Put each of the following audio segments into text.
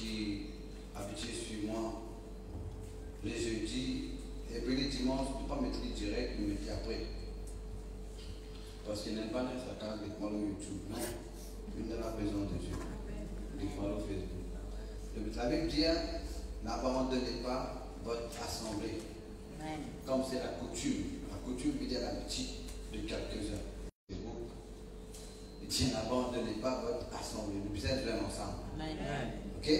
qui habitué sur moi les jeudis et puis les dimanches, je ne peux pas mettre direct, mais mettre après. Parce qu'il n'aime pas sa case avec moi au YouTube. Non, une de la présence de Dieu. Avec moi au Facebook. La Bible dit, n'abandonnez pas votre assemblée. Amen. Comme c'est la coutume. La coutume veut dire l'habitude de quelques-uns. Il dit, n'abandonnez pas votre assemblée. Nous êtes vraiment ensemble. Amen. Ok?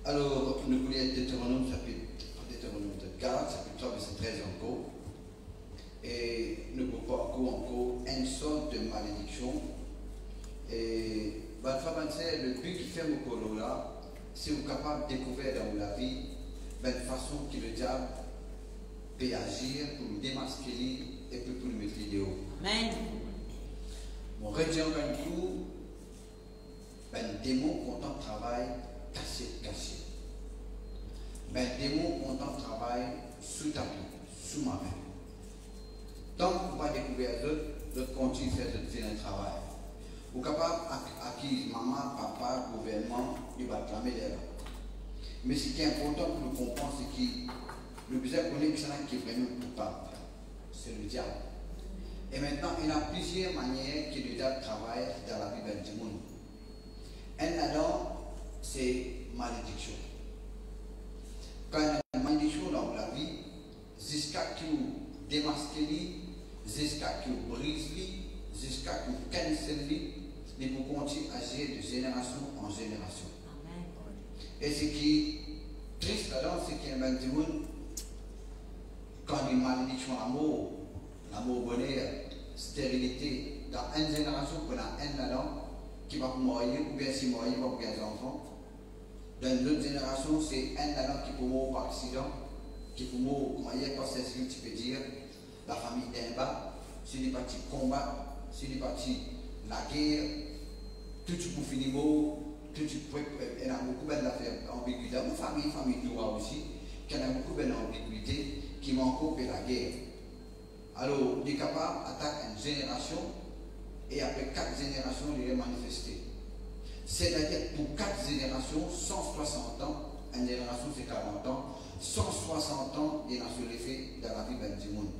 Alors, nous voulons être Deutéronome chapitre 4, chapitre 3, verset 13 encore. Et nous pouvons encore une sorte de malédiction. Et le but qui fait mon colo là, c'est vous capable de découvrir dans la vie une façon que le diable peut agir pour nous démasquer et puis pour nous mettre vidéo. Amen. Mon retient un coup, un démon content de travail caché. Un démon content de travail sous tapis, sous ma main. Tant que vous ne pouvez pas découvrir d'autres continuent à faire un travail. Vous êtes capable à qui maman, papa, gouvernement, il va clamer là. Mais ce qui est important pour nous comprendre, c'est que le besoin de connaître qui est vraiment coupable. C'est le diable. Et maintenant, il y a plusieurs manières que le diable travaille dans la vie du monde. Un là-dedans, c'est malédiction. Quand il y a une malédiction dans la vie, jusqu'à ce que vous démasquez, jusqu'à ce que vous brisez, jusqu'à ce que vous cancellez, mais vous continuez à agir de génération en génération. Amen. Et ce qui est triste là-dedans, c'est qu'il y a du monde, quand il y a une malédiction, l'amour, bonheur, stérilité, dans une génération, qu'on a un là-dedans qui va mourir, ou bien si mourir, il va avoir des enfants. Dans l'autre génération, c'est un là-dedans qui peut mourir par accident, qui peut mourir, comment il y a pas ce que tu peux dire, la famille d'un bas, c'est des partis combat, c'est des partis la guerre, tout pour finir mot, tout pour il y a beaucoup d'affaires ambiguïté. Dans ma famille droit aussi, qu'il y a beaucoup d'ambiguïté qui manquent pour la guerre. Alors, on est capable d'attaquer une génération et après 4 générations, il est manifesté. C'est-à-dire pour 4 générations, 160 ans, une génération c'est 40 ans, 160 ans, il y a sur l'effet dans la vie du monde.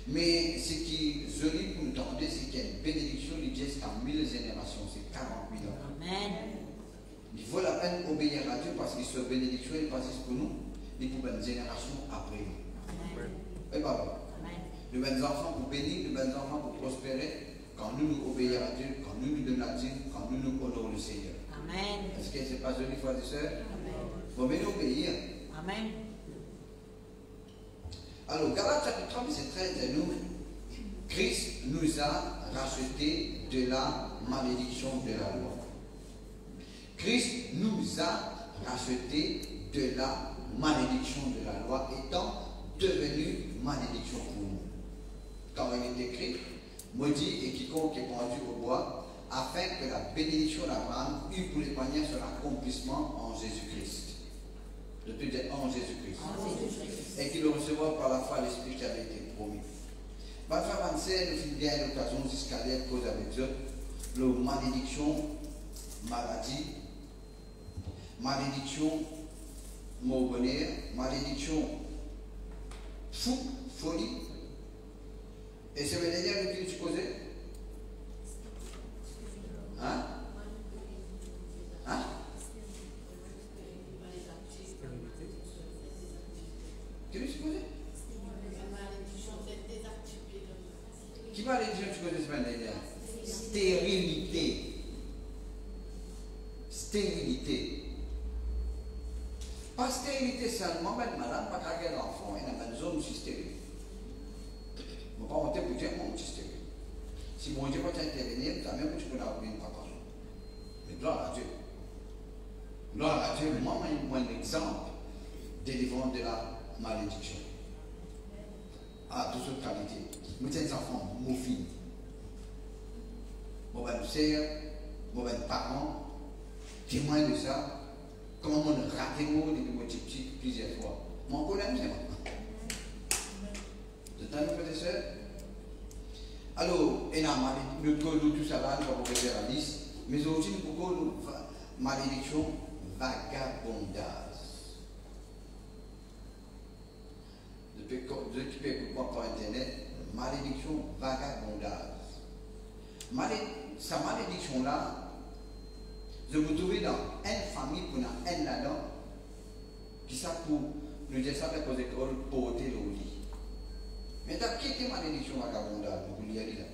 Mais ce qui est joli pour nous entendre, c'est qu'il y a une bénédiction qui est jusqu'à 1000 générations, c'est 40 000 ans. Amen. Il vaut la peine d'obéir à Dieu parce que cette bénédiction est passée pour nous, et pour une génération après nous. Amen. Et papa, nous avons enfants pour bénir, nous avons enfants pour prospérer, quand nous obéissons à Dieu, quand nous donnons la Dieu, quand nous honorons le Seigneur. Amen. Est-ce que ce n'est pas joli, frères et sœurs? Amen. Bon, mais nous obéir. Amen. Alors, Galates chapitre 3, verset 13, nous, Christ nous a racheté de la malédiction de la loi. Christ nous a racheté de la malédiction de la loi, étant devenu malédiction pour nous. Quand il est écrit, maudit et quiconque est pendu au bois, afin que la bénédiction d'Abraham eût pour l'épargner son accomplissement en Jésus-Christ. Je peux dire en Jésus-Christ. Et qu'il le recevra par la foi l'Esprit qui avait été promis. Ma frère Ansel, nous finissons bien l'occasion jusqu'à l'air cause avec Dieu. La malédiction, maladie, malédiction, mot bonheur, malédiction, fou, folie. Et c'est le dernier que tu posais? Hein? Hein? Qu'est-ce que tu posais? Qui malédiction tu connais la semaine dernière? Stérilité. Stérilité. Pas stérilité seulement, mais madame, pas qu'à quel enfant, il y a une zone aussi stérile. Je ne vais pas monter pour dire mon petit stérile. Si mon Dieu va t'intervenir, tu as même que tu peux l'appeler une papa. Mais gloire à Dieu. Gloire à Dieu, moi, un exemple de délivrance de la malédiction. À toutes sortes de qualités. Nous sommes des enfants, mon fils, mon sœur, mon parent, témoin de ça. Comment on a raté moi depuis mon petit plusieurs fois. Mon collègue, c'est moi. De temps, mes frères et sœurs. Alors, nous tout ça là, nous allons faire la liste. Mais aussi, nous pouvons malédiction, vagabondage. Depuis que écoute-moi par internet, malédiction, vagabondage. Sa malédiction-là, je vous trouve dans une famille pour une haine là-dedans, qui ça pour nous dire ça pour l'école, porter le lit. Mais t'as quitté malédiction vagabondage, nous vous lire là.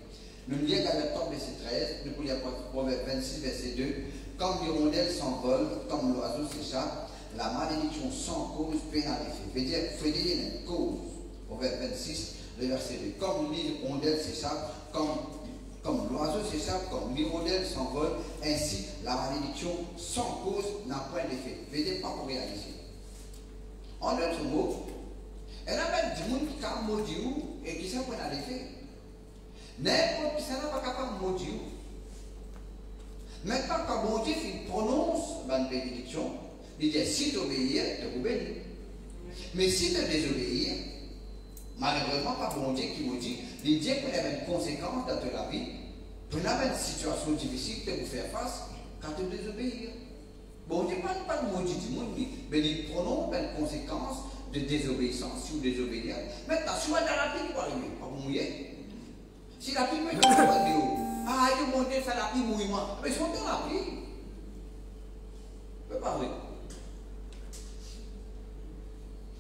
Nous lisons Galates verset 13, nous pouvons lire Proverbe 26 verset 2. Comme l'hirondelle s'envole, comme l'oiseau s'échappe, la malédiction sans cause peine à l'effet. Veut dire, il faut dire une cause. Proverbe 26, le verset 2. Comme l'hirondelle s'échappe, comme l'oiseau s'échappe, comme l'hirondelle s'envole, ainsi la malédiction sans cause n'a pas d'effet. Veut dire, pas pour réaliser. En d'autres mots, elle a même du monde qui a maudit et qui s'en prend à l'effet. N'importe qui n'a pas capable de maudire. Maintenant, quand bon Dieu prononce une bénédiction, il dit si tu obéis, tu vous bénis. Mais si tu désobéis, malheureusement, pas bon Dieu qui maudit, il dit qu'il y a une conséquence dans ta vie, pour une situation difficile que vous faire face quand tu désobéis. Bon Dieu ne parle pas de maudit du monde, mais il prononce une conséquence de désobéissance si vous désobéissez. Maintenant, si vous êtes dans la vie, vous va arriver, pas vous mouiller. Si la pluie me dit, ah, il faut monter, faire la pluie, mouillement. Mais ils sont dans la pluie. C'est pas vrai.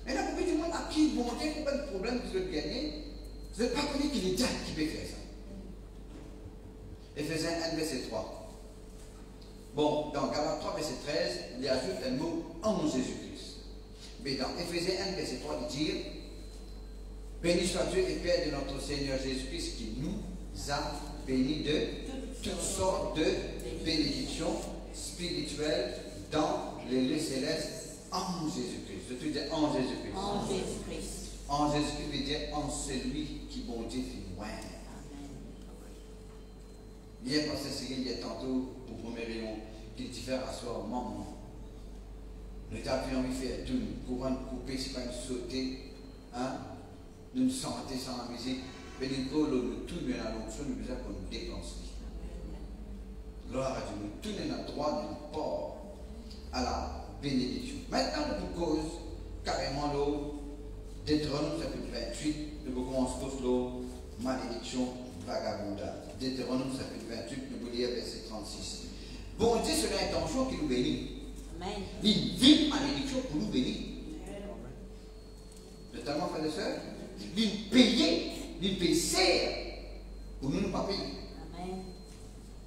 Et là, pourquoi du monde à qui monter, il n'y a pas de problème que vous avez gagné. Vous n'avez pas connu qu'il est déjà qui peut faire ça. Éphésiens 1, verset 3. Bon, dans Galates 3, verset 13, il ajoute un mot en Jésus-Christ. Mais dans Éphésiens 1, verset 3, il dit béni soit Dieu et Père de notre Seigneur Jésus-Christ qui nous a bénis de toutes sortes de bénédictions spirituelles dans les lieux célestes en Jésus-Christ. Je te dis en Jésus-Christ. En Jésus-Christ. En Jésus-Christ veut dire en celui qui bon Dieu fait loin. Hier, Pasteur Cyril, il y a tantôt, pour premier rayon, qu'il diffère à soi au moment. Nous avons envie de faire tout, courant couper, c'est pas une sauter. Hein? Nous santé sans la musique, mais nous tournons à l'onction, nous besoin qu'on nous déclenche. Gloire à Dieu, nous tournons notre droit, nous port à la bénédiction. Maintenant, nous cause carrément l'eau, Deutéronome chapitre 28, nous commençons par l'eau, malédiction, vagabondage. Deutéronome chapitre 28, nous pouvons lire verset 36. Bon Dieu, c'est l'intention qui nous bénit. Amen. Il vit malédiction pour nous bénir. Notamment, frères et sœurs, il paye serre pour nous ne pas payer. Amen.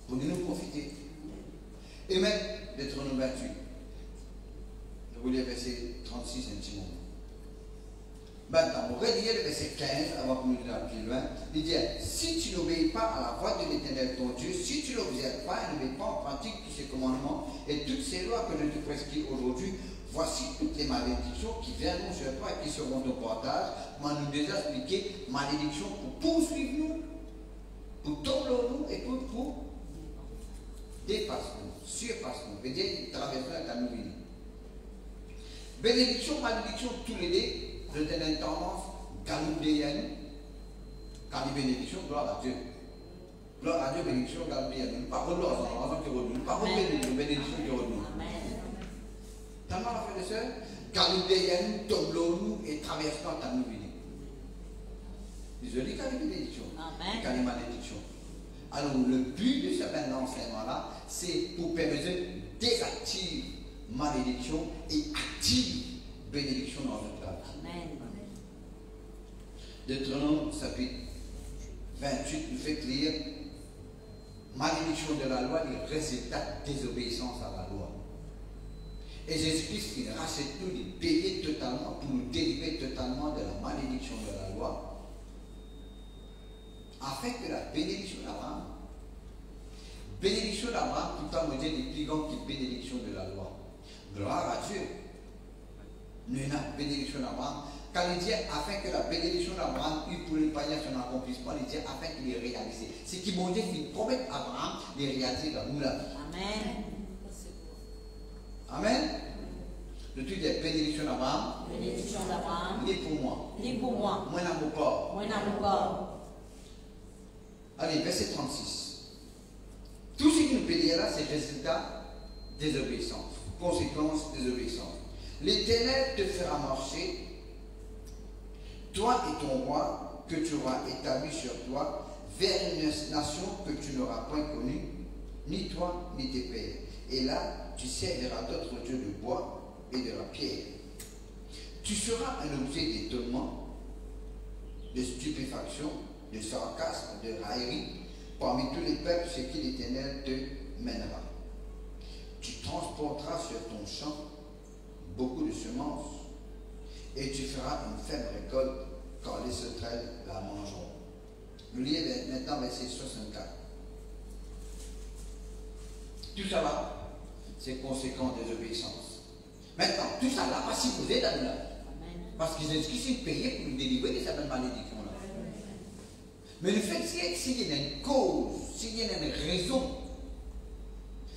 Pour nous profiter. Et même, Deutéronome 28, nous voulons verset 36 un petit moment. Maintenant, on va lire le verset 15 avant que nous allions plus loin. Il dit, si tu n'obéis pas à la voix de l'Éternel ton Dieu, si tu n'observes pas et ne mets pas en pratique tous ces commandements et toutes ces lois que je te prescris aujourd'hui, voici toutes les malédictions qui viendront sur toi et qui seront ton portage. Moi, nous déjà expliqué malédiction pour poursuivre nous, pour tomber nous et pour dépasser nous, surpasser nous. Veut dire, traverser la nous. Bénédiction, malédiction, tous les deux. Je donne une tendance galopéenne. Quand il dit bénédiction, gloire à Dieu. Gloire à Dieu, bénédiction galopéenne. Pas de gloire, qui renoue. Pas de bénédiction qui renoue. T'as mal à faire de ça? Galopéenne, tombe-nous et traversant ta nous vie. Désolé, quand il bénédiction. Quand il malédiction. Alors, le but de ce enseignement-là, c'est pour permettre de désactiver malédiction et activer bénédiction dans notre vie. Amen. Deutéronome chapitre 28 nous fait lire malédiction de la loi, le résultat de désobéissance à la loi. Et Jésus-Christ, il rachète nous, il paye totalement pour nous délivrer totalement de la malédiction de la loi, afin que la bénédiction d'Abraham, tout le temps, on dit les plus grands que bénédiction de la loi. Gloire à Dieu. Nous avons bénédiction d'Abraham. Quand il dit afin que la bénédiction d'Abraham eût pour le païen son accomplissement, il dit afin qu'il est réalisé. C'est qui mon Dieu qui promet à Abraham de réaliser dans nous la vie. Amen. Amen. Le truc des bénédictions d'Abraham. Bénédiction d'Abraham. Ni pour moi. Ni pour moi. Moi n'a mon corps. Moi n'a mon corps. Allez, verset 36. Tout ce qui nous peut dire là, c'est le résultat des obéissances. conséquence des obéissances. L'Éternel te fera marcher, toi et ton roi, que tu auras établi sur toi, vers une nation que tu n'auras point connue, ni toi, ni tes pères. Et là, tu serviras d'autres dieux de bois et de la pierre. Tu seras un objet d'étonnement, de stupéfaction, de sarcasme, de raillerie, parmi tous les peuples chez qui l'Éternel te mènera. Tu transporteras sur ton champ beaucoup de semences, et tu feras une faible récolte quand les sauterelles la mangeront. Nous lisons maintenant verset 64. Tout ça là, c'est conséquent des obéissances. Maintenant, tout ça là, pas supposé dans là. Parce qu'ils ont qui sont payés pour nous délivrer de cette malédiction-là. Mais le fait c'est s'il y a une cause, s'il y a une raison,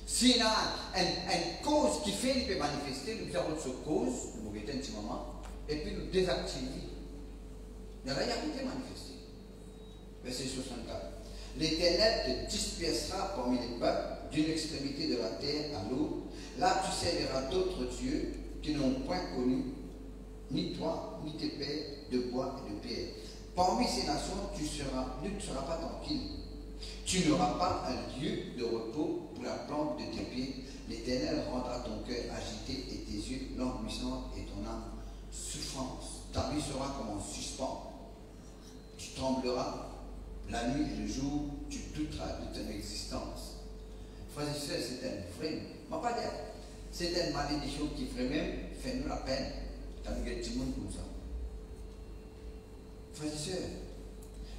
s'il y a une cause qui fait qu'il peut manifester, nous avons cette cause, nous mettons un petit moment, et puis nous désactivons. Il y a rien qui peut manifester. Verset 64. L'Éternel te dispersera parmi les peuples d'une extrémité de la terre à l'autre. Là, tu serviras d'autres dieux qui n'ont point connu ni toi, ni tes pères, de bois et de pierre. Parmi ces nations, tu ne seras pas tranquille. Tu n'auras pas un lieu de repos pour la plante de tes pieds. L'Éternel rendra ton cœur agité et tes yeux languissants et ton âme souffrance. Ta vie sera comme en suspens. Tu trembleras la nuit et le jour, tu douteras de ton existence. Frères et sœurs, c'est un vrai, pas dire, c'est une malédiction qui vraiment fait nous la peine quand nous avons du monde comme ça. Frères et sœurs,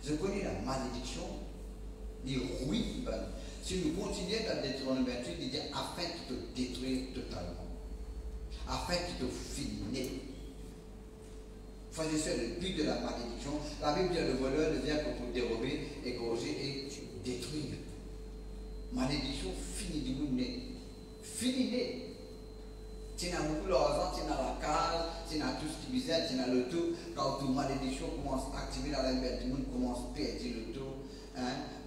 je connais la malédiction, les ruines. Si nous continuons dans Deutéronome 28, il dit afin de te détruire totalement, afin de te finir. Frères et sœurs, le but de la malédiction, la Bible dit le voleur ne vient que pour dérober, égorger et détruire. Malédiction, fini du monde. Fini. Tu as beaucoup d'argent, tu as la case, tu as tout ce qui visait, tu as le tout. Quand toute malédiction commence à activer dans la liberté du monde, commence à perdre le tout.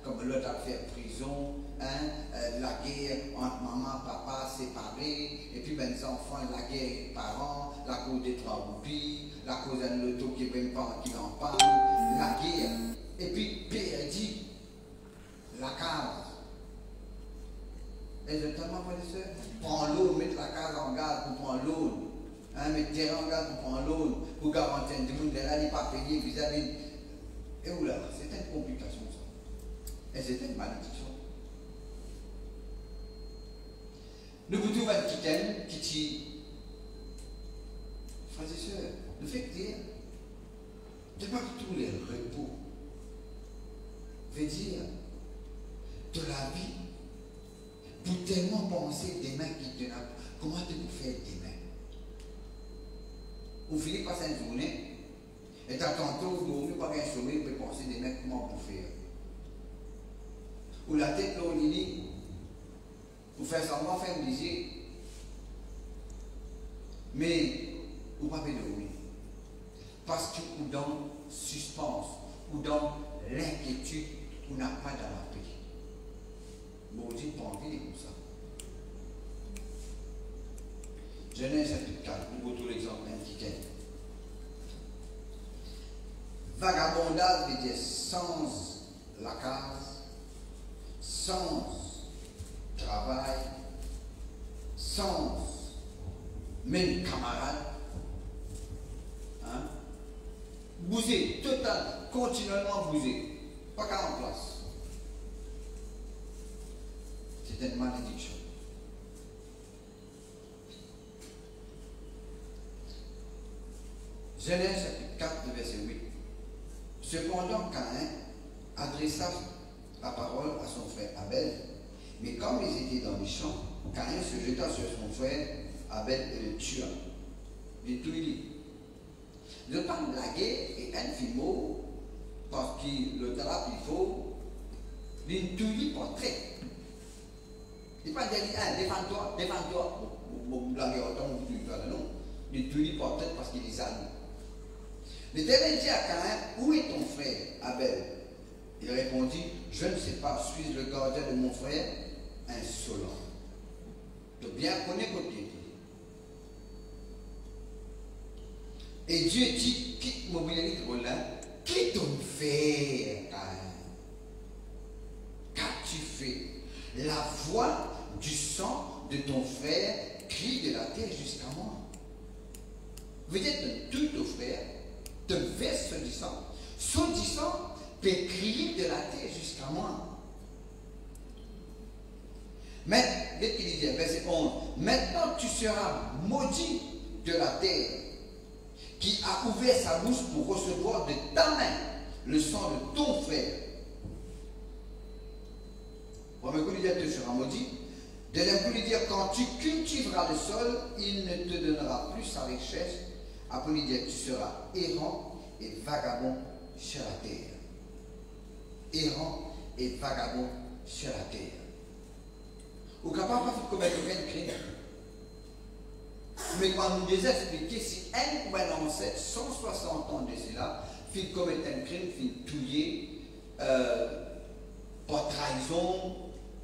Comme l'autre a fait prison, la guerre entre maman, papa séparés, et puis ben, les enfants, la guerre parents, la cause des 3 roupies, la cause d'un loto qui n'est même pas qui en parle, la guerre, et puis perdu la case. Exactement, frères et sœurs. Prends l'eau, mettre la case en garde pour prendre l'eau. Mettre terrain en garde pour prendre l'eau. Pour garantir que le monde n'est pas payé vis-à-vis. Et où là, c'est une complication ça. Et c'est une malédiction. Nous vous trouvons un petit thème qui dit, frères et sœurs, le fait de dire, de ne pas tous les repos, veut dire, de la vie, pour tellement penser demain qui te n'a. Comment tu peux faire demain? Vous finissez par cette journée, et tu as tantôt, vous dormez pas bien sommeil, vous pouvez penser demain comment vous faire. Ou la tête là au lit, vous faites semblant faire un désir, mais vous ne pouvez pas dormir. Parce que vous dans suspense, ou dans l'inquiétude, vous n'avez pas dans la paix. Bon Dieu, pas envie comme ça. Genèse chapitre 4, nous retrouvons l'exemple indiqué. Vagabondage veut dire sans la case, sans travail, sans même camarade. Bouger, total, continuellement bouger, pas qu'à en place. C'est une malédiction. Genèse chapitre 4, verset 8. Cependant, Caïn adressa la parole à son frère Abel, mais comme ils étaient dans les champs, Caïn se jeta sur son frère Abel et le tua. Il tout dit. Le temps de la guerre est un film parce que le talent il faut, il tout dit portrait. Il ne dit pas défends-toi, défends-toi. La guerre autant que tu vas non. Il tout dit portrait parce qu'il est allé. L'Éternel dit à Caïn, où est ton frère Abel? Il répondit, je ne sais pas, suis-je le gardien de mon frère? Insolent. Donc bien connaître côté. Et Dieu dit, quitte mobilité là, quitte ton fer, qu'as-tu fait? La voix du sang de ton frère crie de la terre jusqu'à moi. Vous dites, tout ton frère te verse du sang. Du sang peut crier de la terre jusqu'à moi. Mais, verset 11, maintenant tu seras maudit de la terre qui a ouvert sa bouche pour recevoir de ta main le sang de ton frère. Premier coup, il dit, tu seras maudit. Deuxième coup, il dit, quand tu cultiveras le sol, il ne te donnera plus sa richesse. Après, il dit, tu seras errant et vagabond sur la terre. Errant et vagabond sur la terre. Ou capable de commettre un crime. Mais quand nous nous expliquer si un ancêtre, 160 ans de cela, fit commettre un crime, fit touiller, par trahison,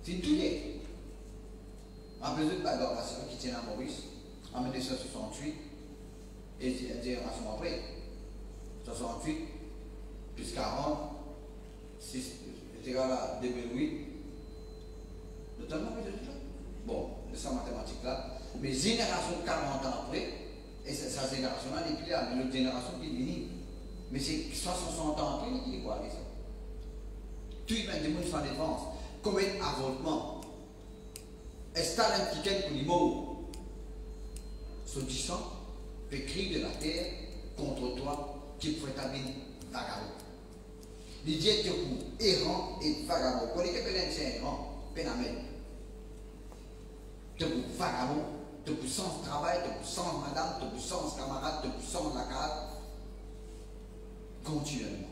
fit touiller. En besoin de bagarre qui tient à Maurice, en 1968, et une génération après, 68, plus 40, 6, c'est égal à 2008, notamment, bon, de sa mathématique là, mais génération 40 ans après, et sa génération là n'est plus là, mais l'autre génération qui vient. Mais c'est 60 ans après, il dit quoi avec ça? Tout le monde fait défense, comme un avortement. Installe un petit pour les mots. Ce disant, fait cri de la terre contre toi qui peut établir vagabond. L'idée est que errant et vagabond. Quand les appellent un errant, pénamène. Tu pour vagabond, tu pour sans travail, tu pour sans madame, tu pour sans camarade, tu pour sans la carte. Continuellement.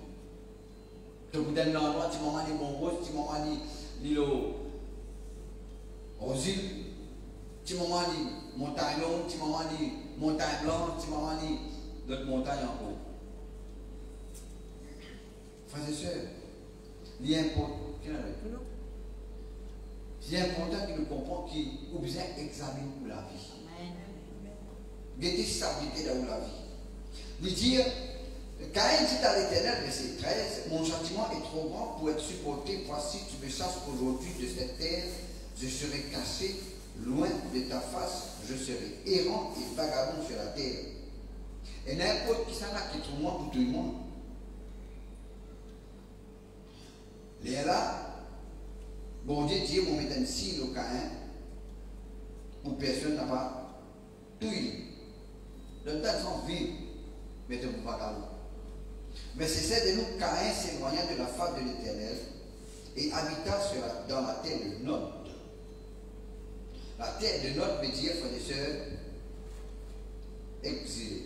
Tu pour donner l'endroit, tu m'en dis mon rose, tu m'en dis le rosile, tu m'en dis montagne longue, tu m'en dis montagne blanche, tu m'en dis d'autres montagnes en haut. Frères et sœurs, il est important. C'est important qu'il nous comprenne qu'il a besoin d'examiner pour la vie. Guetter stabilité dans la vie. Il dit, quand il dit à l'Éternel, verset 13, mon châtiment est trop grand pour être supporté. Voici, tu me chasses aujourd'hui de cette terre. Je serai caché loin de ta face. Je serai errant et vagabond sur la terre. Et n'importe qui s'en a qui trouve moi pour tout le monde. Les là, bon Dieu dit, mon mettre ici le Caïn, où personne n'a pas tout eu. Le temps sans vivre, mettez vous vagabond. Mais c'est celle de nous, Caïn s'éloigna de la face de l'Éternel et habita dans la terre de Nod. La terre de Nod veut dire, frères et sœurs, exilé.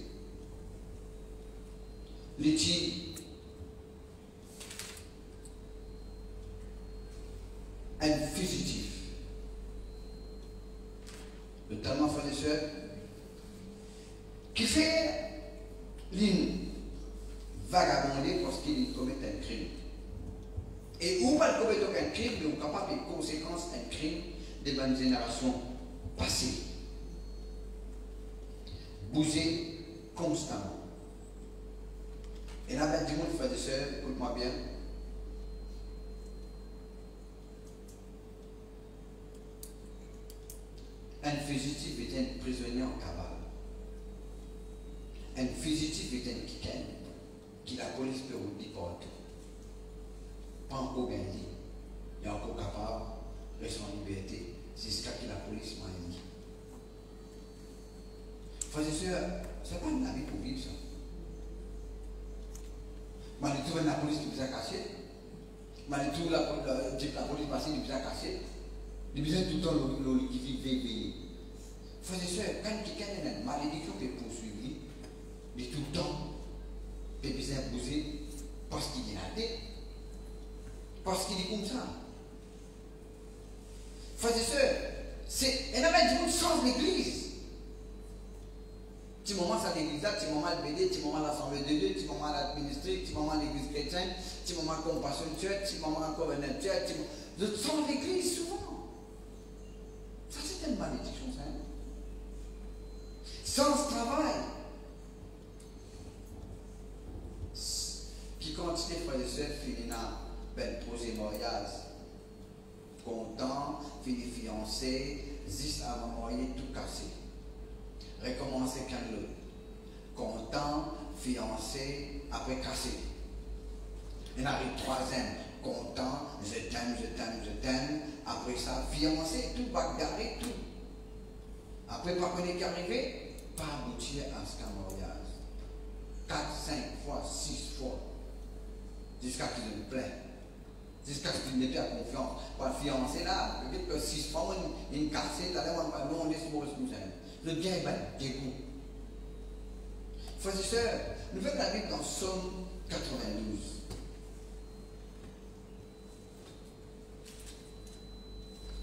L'éthique, un fugitif. Notamment, frères et sœurs, qui fait l'île vagabonder parce qu'il commet un crime. Et où va commettre un crime, mais on est capable des conséquences d'un crime des bonnes générations passées. Bouger constamment. Et là, ben, dis-moi, frères et sœurs, écoute-moi bien. Un fugitif est un prisonnier en cavale. Un fugitif est un quiquin qui la police peut vous déporter. Pas encore gagné. Il est encore capable de rester en liberté. C'est ce que la police m'a dit. Frères et sœurs, ce n'est pas une vie pour vivre ça. Malgré tout, la police qui vous a caché. Malgré tout, la police passée qui vous a caché. Il y a tout le temps qui vit veiller. Frères et sœurs, quand quelqu'un a une malédiction qui est poursuivie, il est tout le temps, il peut s'imposer parce qu'il est la tête. Parce qu'il est comme ça. Frères et sœurs, c'est un homme qui change l'église. Petit moment ça l'église là, petit moment le BD, petit moment l'assemblée de Dieu, petit moment l'administré, petit moment l'église chrétienne, petit moment compassion de Dieu, petit moment covenant de Dieu, je change l'église souvent. Ça c'est une malédiction, ça. Sans travail. fini fiancé, 10 avant moyen, tout cassé. Recommencer quand l'autre. Content, fiancé, après cassé. Il arrive troisième, content, je t'aime. Après ça, fiancé, tout, bagarré, tout. Après, pas qu'on est arrivé, pas aboutir à ce mariage. 4, 5 fois, 6 fois. Jusqu'à qu'il me plaît. Jusqu'à ce qu'il mette à confiance. Pour le fiancé là, peut-être que 6 fois, une cassée, t'as l'air, on est sur le responsable. Le bien est dégoût. Frères et sœurs, nous faisons la Bible dans Psaume 92.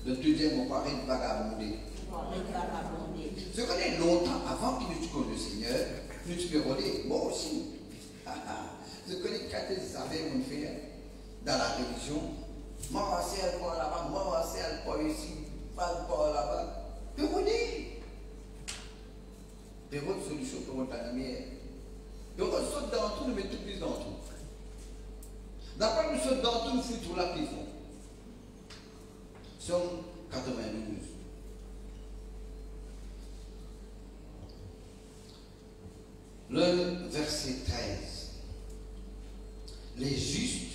Le deuxième, on parlait de vagabonder. Je connais longtemps avant qu'il ne connaisse le Seigneur, je suis rodé, moi aussi. Je connais quand ils savaient mon frère dans la religion. Moi, c'est elle pour là-bas, moi, c'est elle pour ici, pas pour là-bas. Pérodé. Pérode solution pour votre lumière. Pérode saute dans tout, nous mettons plus dans tout. D'après nous saute dans tout, nous foutons tout là qu'ils font. Psaume 92. Le verset 13. Les justes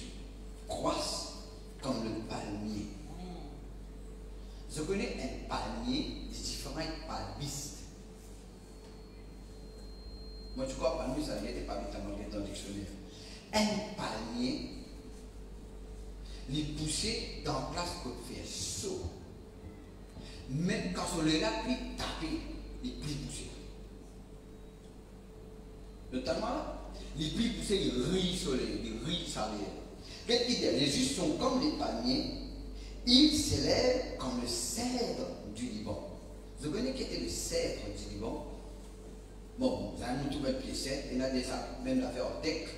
croissent comme le palmier. Je connais un palmier de différents palmistes. Moi, tu crois palmier, ça n'était pas dans le dictionnaire. Un palmier, il poussait dans la place pour faire chaud. Même quand on le l'a pris, tapé, il plie poussé. Notamment, les plis poussés, ils rient soleil, ils rient salé. Qu'est-ce qu'il dit? Les justes sont comme les palmiers, ils s'élèvent comme le cèdre du Liban. Vous connaissez qui était le cèdre du Liban? Bon, vous allez nous trouver pied cèdre, il y a des même l'affaire en tech,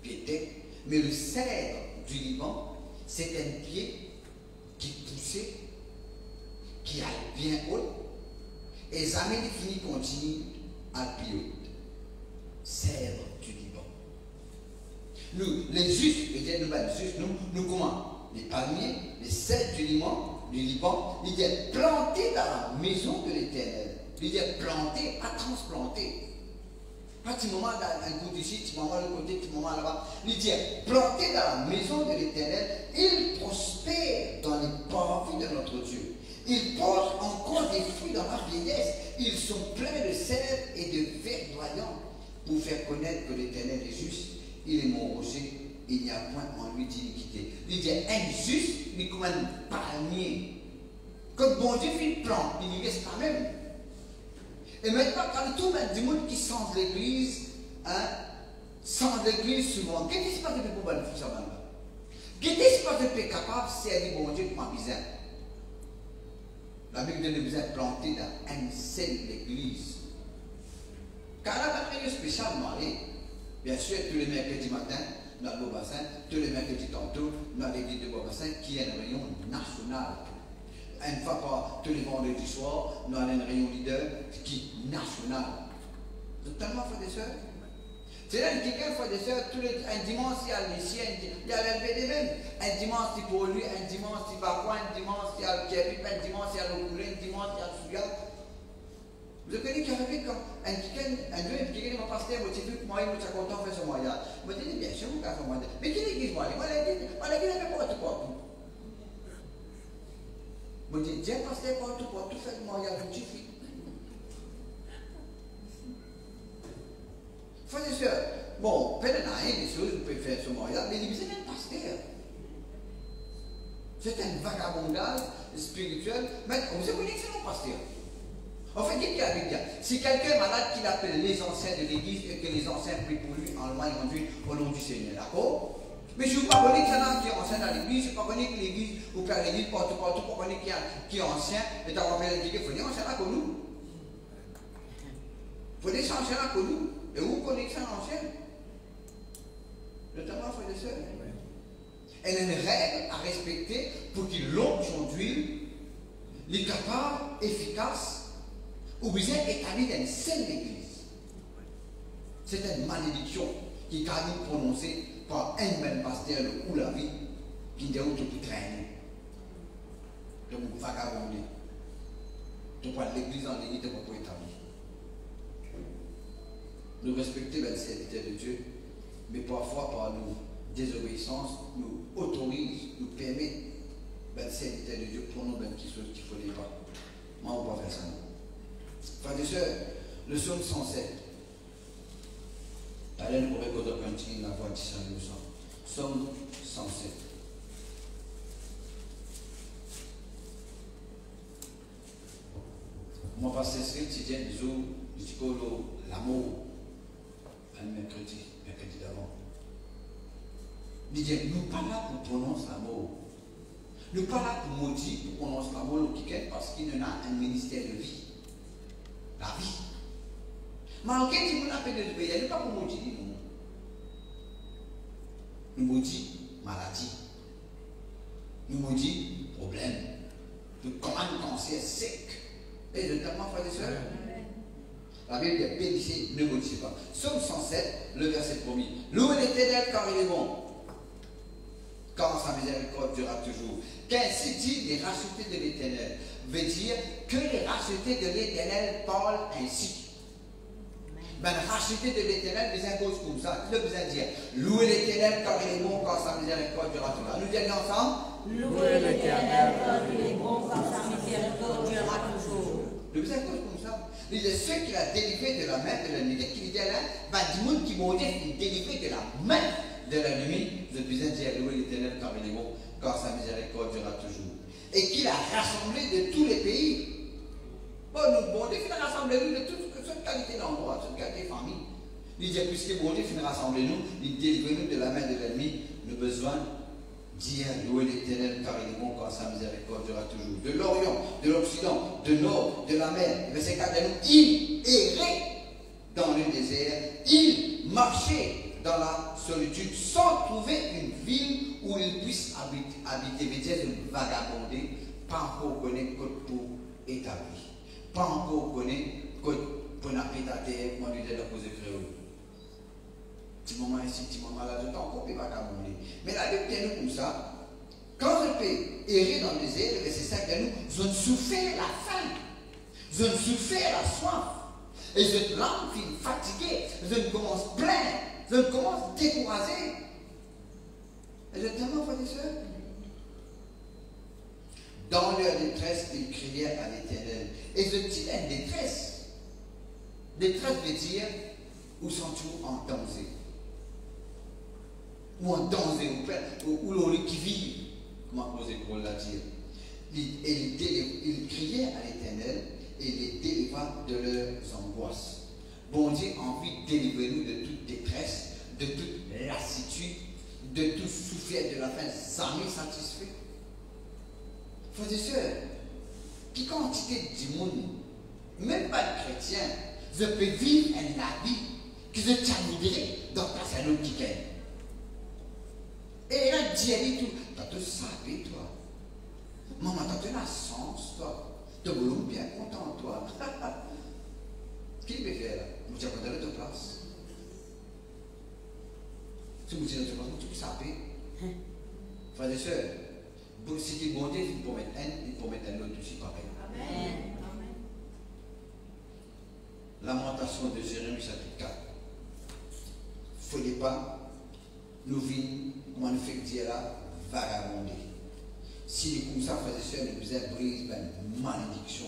pied tech, mais le cèdre du Liban, c'est un pied qui poussait, qui allait bien haut, et jamais défini continue à pied haut. Cèdre du Liban. Nous, les justes, nous comment? Les palmiers, les cèdres du Liban, ils étaient plantés dans la maison de l'Éternel. Ils étaient plantés, pas transplantés. Pas petit moment dans un côté ici, petit moment de l'autre côté, petit moment là-bas. Ils étaient plantés dans la maison de l'Éternel. Ils prospèrent dans les parvis de notre Dieu. Ils portent encore des fruits dans la vieillesse. Ils sont pleins de sève et de verdoyants. Pour faire connaître que l'Éternel est juste, il est mon rocher, il n'y a point en lui d'iniquité. Il dit injuste, mais comme un palmier. Quand bon Dieu fait une plante, il y reste quand même. Et maintenant, quand tout le monde, du monde qui sent l'église, sent l'église souvent, qu'est-ce qui se passe pour le faire ça? Qu'est-ce qui se passe pour être capable de servir bon Dieu comme un bizarre? La Bible donne le bizarre planté dans une seule église. Car la bataille spécialement, bien sûr, tous les mercredis matin, dans le Beau-Bassin, tous les mercredis tantôt, dans l'église de Beau-Bassin, qui est une réunion nationale. Une fois par tous les vendredis soirs, nous avons une réunion leader qui est nationale. Totalement, frères et sœurs. C'est là que quelqu'un, frères et sœurs, un dimanche, il y a le Messie, il y a l'LBD même. Un dimanche, c'est pour lui, un dimanche, c'est pas quoi, un dimanche, il y a le Kevin, un dimanche, il y a le Koulé, un dimanche, il y a le Souya. Vous avez qui arrivé quand un quelqu'un m'a pasteur, moi, j'ai vu que moi, il m'a content de faire ce moyen. Je me dis, bien sûr, vous avez fait ce moyen. Mais qui l'église, moi, l'église avait pas tout partout. Je me dis, Dieu, pasteur, partout, fait le moyen, tout suffit. Frères et sœurs, bon, peut-être rien des choses, vous pouvez faire ce moyen, mais l'église est un pasteur. C'est un vagabondage spirituel, mais vous avez dit que c'est un pasteur. En fait, qu'est-ce qu'il y a avec Dieu? Si quelqu'un est malade, qu'il appelle les anciens de l'église et que les anciens prient pour lui en loin et en Dieu au nom du Seigneur, d'accord? Mais je ne veux pas connaître qu'il y en a qui est ancien dans l'église, je ne veux pas connaître que l'église, ou que l'église partout, pour connaître qui est ancien, et d'avoir fait l'église, il faut dire ancien là que nous. Il faut dire ancien là que nous. Et où connaître ça ancien? Notamment, frères et sœurs. Elle a une règle à respecter pour qu'il l'onge d'huile, les capables, efficaces, ou bien établi dans une seule église. C'est une malédiction qui est prononcée par un même pasteur ou la vie qui est tout traîné. Donc, vagabonder. Tu prends l'église en l'église, tu ne peux pas établir. Nous respectons les serviteurs de Dieu, mais parfois par nos désobéissances, nous autorise, nous permet les serviteurs de Dieu pour nous même qui ne faut pas. Moi, on ne peut pas faire ça. Frères et sœurs, le psaume 107. Allez, nous pourrons continuer la voix de Saint-Louis. Psaume 107. Moi, parce que c'est que j'ai dit l'amour, un mercredi d'avant. Il dit, nous ne sommes pas là pour prononcer l'amour. Nous ne sommes pas là pour maudire, pour prononcer l'amour parce qu'il y a un ministère de vie. La vie. Malgré que nous n'avons pas de pays, nous ne sommes pas pour maudire. Nous maudit maladie. Nous maudit problème. Nous commandons cancer sec. Et notamment, frères et sœurs, la Bible dit bénissez, ne maudissez pas. Psaume 107, le verset 1er. Louez l'Éternel car il est bon, car sa miséricorde durera toujours. Qu'ainsi dit les rachetés de l'Éternel, veut dire que les rachetés de l'Éternel parlent ainsi. Ben, les rachetés de l'Éternel, ils imposent comme ça. Ils besoin de dire louez l'Éternel car il est bon, car sa miséricorde durera toujours. Nous disons ensemble. Louez l'Éternel car il est bon, car sa miséricorde durera toujours. Le besoin comme ça. Il dit ceux qui a délivré de la main de l'ennemi. Qui dit là, du monde qui m'a délivré de la main de l'ennemi, vous avez besoin de dire louez l'Éternel car il est bon, car sa miséricorde durera toujours. Et qu'il a rassemblé de tous les pays. Bon, Dieu finit rassembler nous de toute qualité d'endroit, toute qualité de famille. Il dit puisque bon Dieu finit rassembler nous, il délivre nous de la main de l'ennemi, nous avons besoin dire louez l'Éternel car il est bon, car sa miséricorde durera toujours. De l'Orient, de l'Occident, de nord, de la mer. Verset 4 de nous, il errait dans le désert, il marchait dans la solitude sans trouver une ville où il puisse habiter. Veut dire de vagabonder, pas encore connaître côte pour établir, pas encore connaître côte pour n'appeler ta terre, moi lui dire de poser créole. Petit moment ici, petit moment là, de temps qu'on ne peut pas vagabonder. Mais la Bible tient nous comme ça. Quand je peux errer dans le désert, le verset 5 de nous, je ne souffrais la faim, je ne souffrais la soif, et je l'âme finit fatiguée, je ne commence plein, je ne commence découragé. Et je demande, frères et sœurs, dans leur détresse, ils crièrent à l'Éternel. Et je dis une détresse. Détresse veut dire où sont-ils en danger. Ou en danger, ou l'on qui vit. Comment oser pour la dire? Ils criaient à l'Éternel et les délivra de leurs angoisses. Bon Dieu a envie de délivrer nous de toute détresse, de toute lassitude, de tout souffrir de la faim, jamais satisfait. Frères et sœurs, qui quantité du monde, même pas de chrétien, je peux vivre un habit que je t'amènerai dans la salle qui gagne. Et là, Dieu tout, t'as tout sapé, toi. Maman, t'as de la sens, toi. T'as voulu bien content, toi. Qu'est-ce qu'il peut faire là? Vous dites, vous avez de place. Si vous dites, tu peux saper. Frères et sœurs, si tu es bon Dieu, il faut mettre un autre aussi pareil. Amen. Lamentation de Jérémie chapitre 4. Il ne faut pas nous vîmes, comment nous fait dire là, vagabonder. Si les comme ça, frères et sœurs, nous faisons brise une malédiction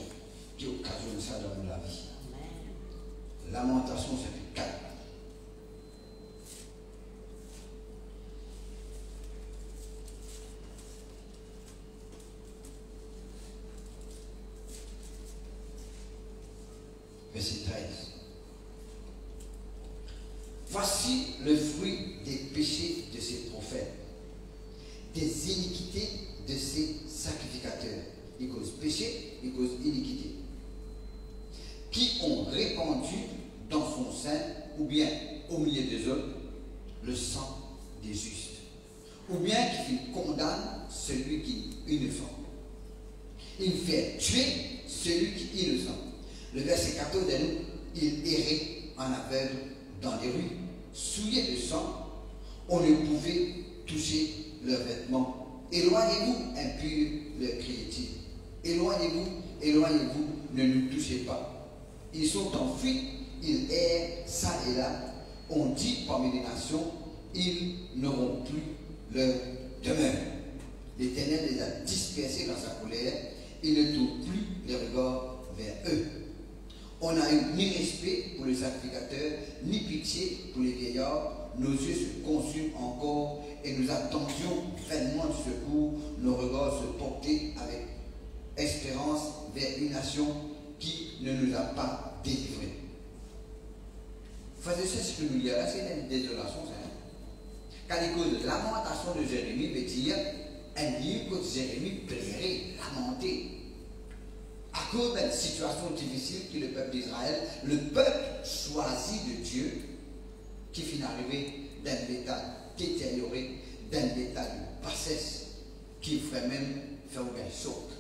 qui occasionne ça dans la vie. Amen. Lamentation chapitre 4. Verset 13. Voici le fruit des péchés de ces prophètes, des iniquités de ces sacrificateurs. Il cause péché, il cause iniquité. Qui ont répandu dans son sein, ou bien au milieu des autres, le sang des justes. Ou bien qui condamne celui qui est innocent. Il fait tuer celui qui est innocent. Le verset 14 de nous, il errait en aveugle dans les rues, souillé de sang, on ne pouvait toucher leurs vêtements. Éloignez-vous, impurs, leur criait-il. Éloignez-vous, éloignez-vous, ne nous touchez pas. Ils sont en fuite, ils errent ça et là. On dit parmi les nations, ils n'auront plus leur demeure. L'Éternel les a dispersés dans sa colère, il ne tourne plus les regards vers eux. On n'a eu ni respect pour les sacrificateurs, ni pitié pour les vieillards. Nos yeux se consument encore et nous attendions vainement du secours. Nos regards se portaient avec espérance vers une nation qui ne nous a pas délivrés. Frères et sœurs, ce que nous lisons là, c'est une désolation. Car les causes de lamentation de Jérémie veut dire un livre que Jérémie plairait, lamenter. À cause d'une situation difficile qui est le peuple d'Israël, le peuple choisi de Dieu, qui finit arrivé d'un état détérioré, d'un état de bassesse, qui ferait même faire une sorte.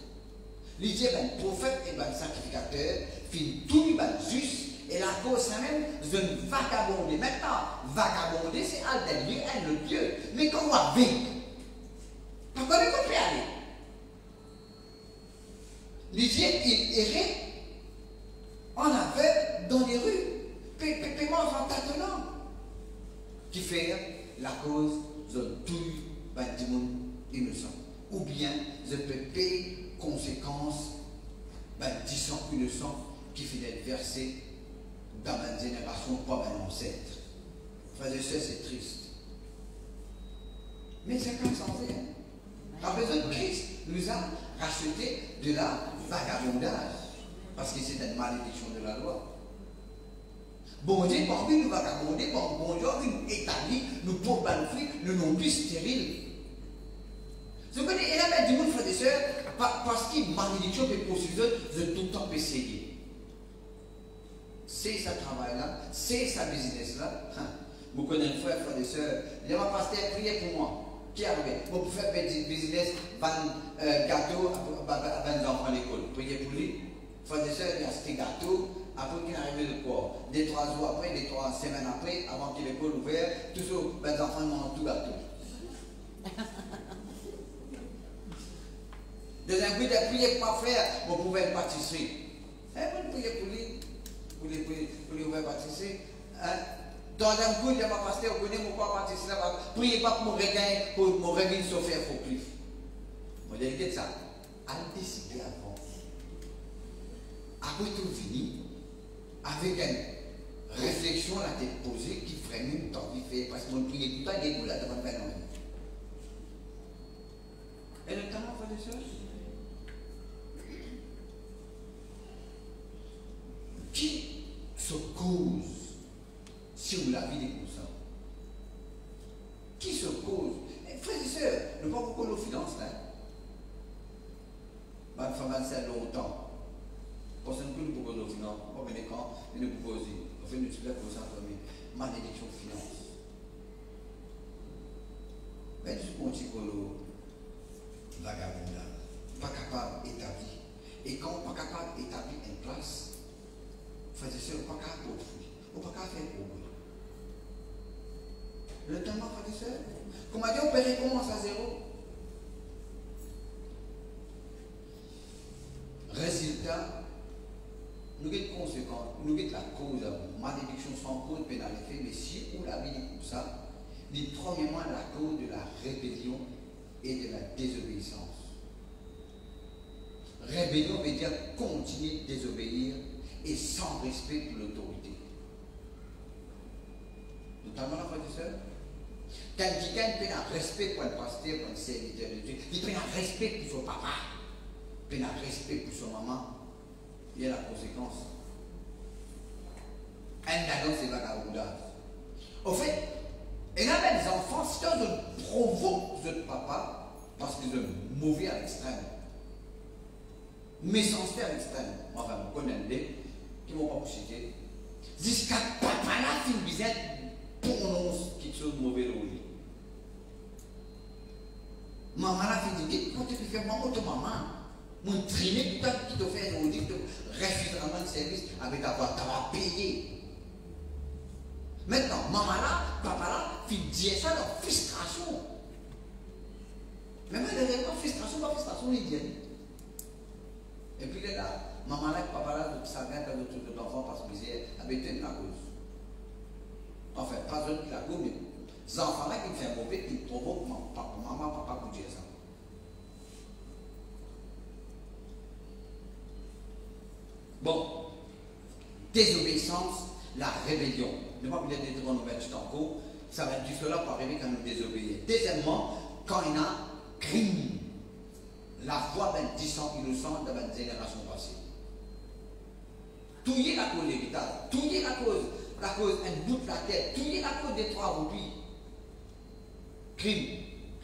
L'idée d'un prophète et d'un sacrificateur finit tout juste, et la cause c'est même une vagabondée. Maintenant, vagabonder, c'est un des lieux, un autre Dieu. Mais comment on va vivre? Pourquoi ne peut pas aller? L'idée, il errait en aveugle dans les rues, paiement en tâtonnant, qui fait la cause de tout le monde innocent. Ou bien, je peux payer conséquences du sang innocent qui finit versé dans ma génération, pas mon ancêtre. Frères et sœurs, c'est triste. Mais c'est comme ça, la personne de Christ nous a racheté de la vagabondage. Parce que c'est une malédiction de la loi. Bon Dieu, parmi nous vagabonder, bon Dieu, nous établit, nous pauvres nous non plus stériles. Ce que il y a du monde, frères et sœurs, parce que malédiction peut poursuivre, de tout le temps essayer. C'est sa travail-là, c'est sa business-là. Vous connaissez frère et sœurs, il y a un pasteur, priez pour moi. Qui est arrivé? Vous pouvez faire business, vendre gâteau à 20 enfants à l'école. Priez pour lui. Frère et sœurs, il y a acheté gâteau. Après qu'il est arrivé de quoi? Des 3 jours après, des 3 semaines après, avant que l'école ouverte, toujours 20 enfants mangent tout gâteau. Deuxième coup, de prier pour faire, vous pouvez être pâtisserie. Vous priez pour lui, pour lui ouvrir pâtisserie. Troisième coup, il y a ma pasteur, vous connaissez pourquoi pâtisserie là-bas. Priez pas pour mon regain Sophie Foclif. Vous avez dit ça. Allez décider avant. Après tout fini, avec une réflexion à tête posée qui ferait même temps de faire, parce que mon prier tout le temps, il est tout là devant le phénomène. Et le temps, frère des sœurs? Qui se cause sur la vie des coussins? Qui se cause? Frères et sœurs, nous ne pas beaucoup nos finances là. Ma femme a ça longtemps. Parce que nous ne pouvons pas nos finances. On va venir quand et nous pouvons aussi. On fait une petite pour ça, mais malédiction de finances. Mais du coup, on dit que nous vagabondage, pas capable d'établir. Et quand on n'est pas capable d'établir une place, frères et sœurs, on n'est pas capable d'offrir. On n'est pas capable de faire progrès. Le temps, frères et sœurs, comme on dit, on peut recommencer à zéro. Résultat, nous avons conséquences, nous avons la cause, malédiction sans cause, pénalité, mais si on la vie comme ça, c'est premièrement la cause de la rébellion et de la désobéissance. Rébellion veut dire continuer de désobéir et sans respect pour l'autorité. Notamment la frère et sœur. Quand quelqu'un peut un respect pour un pasteur, pour un serviteur de Dieu, il peut un respect pour son papa, il peut un respect pour son maman, il y a la conséquence. Un dragon, c'est vagabondage. Au fait, il y a des enfants, si on provoque votre papa, parce qu'ils sont mauvais à l'extrême, méchanceté à l'extrême, enfin, vous connaissez, qui ne vont pas vous citer, jusqu'à papa là, fin bizette, prononce quelque chose de mauvais au lit. Maman là, fin dit, quand tu fais maman, ton maman, mon triné, tout qui te fait un audit, refuse vraiment de service avec avoir payé. Maintenant, maman là, papa là, fait dire ça dans frustration. Mais malheureusement, frustration, pas frustration, il dit. ça vient dans notre enfant parce que c'est habité la cause. En fait, pas d'autre la cause, mais les enfants là qui font mauvais, qui provoquent maman, papa pour dire ça. Bon, désobéissance, la rébellion. Ne pas oublier de nous mettre en cours, ça va être juste là pour arriver quand nous désobéir. Deuxièmement, quand il y a crime, la foi d'un disant innocent de la génération passée. Tout y est la cause l'héritage, tout y est la cause, un bout de la tête, tout y est la cause des 3 roupies. Crime,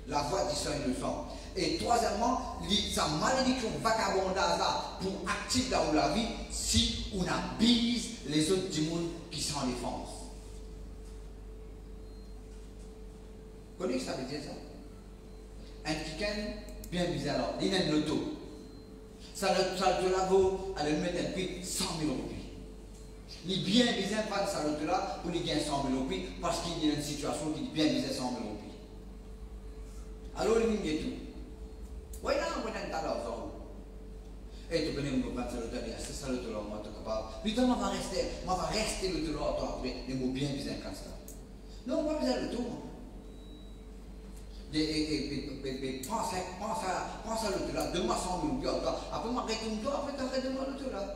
la foi disant innocent. Et troisièmement, sa malédiction vagabondage pour activer dans la vie si on abuse les autres du monde qui sont en défense. Vous connaissez ce que ça veut dire ça? Un chicken bien bizarre, il a une loto. Ça de la vaut à lui mettre un prix 100 000 roupies. Il est bien bizarre pas de sa loto là pour lui gagner 100 000 roupies parce qu'il y a une situation qui est bien bizarre 100 000 roupies. Alors il y a tout. Oui, là, on a un tas d'argent. Et tu connais mon père, c'est ça le dollar, moi, tu es capable. Puis, on va rester le dollar, toi, après, les mots bien bizarres comme ça. Non, on va bizarre le tour. Pense à le dollar, donne-moi 100 000 euros, après, on retourne-toi, après, tu arrêtes-moi le dollar.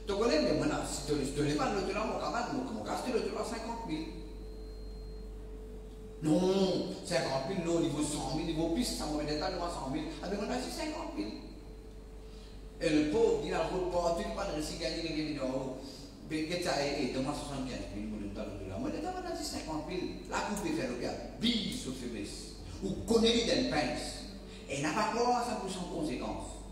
Tu connais, mais maintenant, si tu te lèves le dollar, mon camarade, mon casse le dollar 50 000. Non, 50 000, non, niveau 100 000, niveau plus, ça m'a dit, moi 100 000. Ah, mais on a dit 50 000. Et le pauvre, il a le pauvre, tu ne peux pas réussir à gagner les millions. Mais qu'est-ce que ça est? Donne-moi 75 000, moi, je on a dit 50 000. La coupe est faite, regarde, bille sur faiblesse. Ou connaît d'une pince. Et n'a pas quoi, ça pour son conséquence.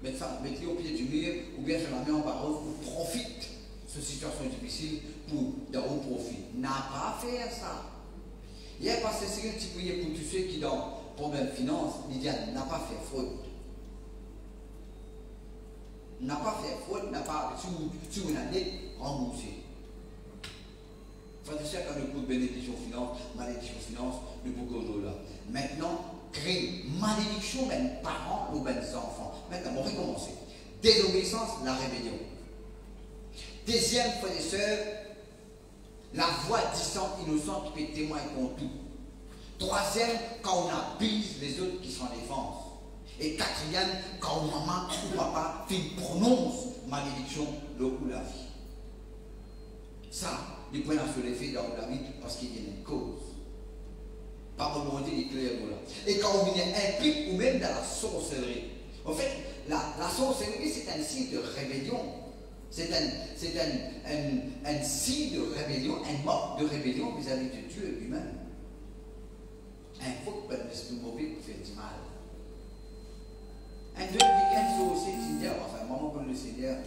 Mettez au pied du mur, ou bien sur la main en barreau, ou profite de cette situation difficile pour de haut profit. N'a pas fait ça. Hier, parce que c'est un petit peu pour tous ceux qui, dans problème finance, Lydia n'a pas fait fraude. N'a pas fait fraude, n'a pas, sur une année, remboursé. Frère et sœurs, quand le coup de bénédiction finance, malédiction finance, le beaucoup de là. Maintenant, crime, malédiction, même parents ou même enfants. Maintenant, on va recommencer. Désobéissance, la rébellion. Deuxième, frères et sœurs, la voix disante, innocente qui peut témoigner contre tout. Troisième, quand on abuse les autres qui sont en défense. Et quatrième, quand maman ou papa prononce malédiction le ou la vie. Ça, il peut se lever dans la vie parce qu'il y a une cause. Par remonter les clairs là. Et quand on vient implique ou même dans la sorcellerie. En fait, la sorcellerie, c'est un signe de rébellion. C'est un signe de rébellion, un mode de rébellion vis-à-vis de Dieu lui-même. Un faux peut être mauvais pour faire du mal. Un deux week-ends sur le Seigneur, enfin, maman pour le Seigneur,